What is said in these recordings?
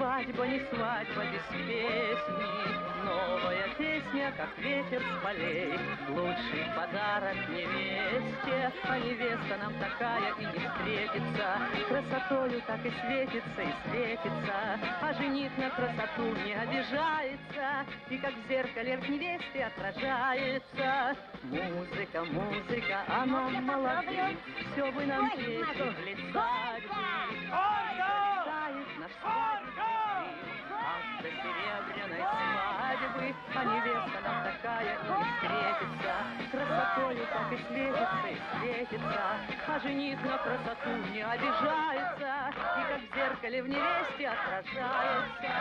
свадьба, не свадьба без песни. Новая песня, как ветер с полей, лучший подарок невесте. А невеста нам такая и не встретится, красотою так и светится, и светится. А жених на красоту не обижается, и как в зеркале в невесте отражается. Музыка, музыка, а нам молодым все бы нам петь, плясать бы. Тает наш свадьбы, ах, до серебряной свадьбы. А невеста нам такая и не встретится, красотою так и светится, и светится. А жених на красоту не обижается, и как в зеркале в невесте отражается.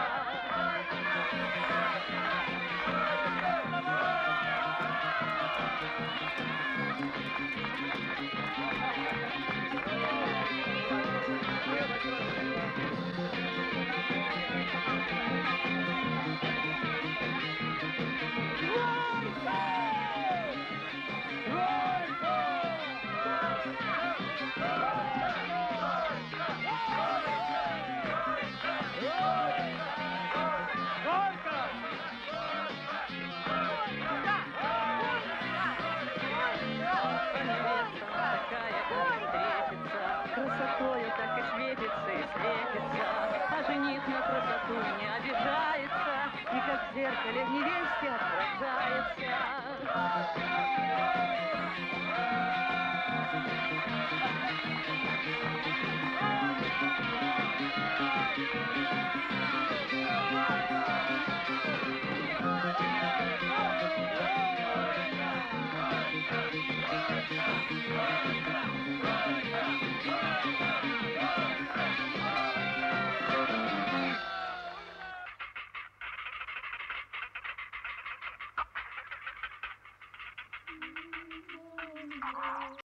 Красотою так и светится, и светится. А жених на красоту не обижается, и как в зеркале в невесте отражается.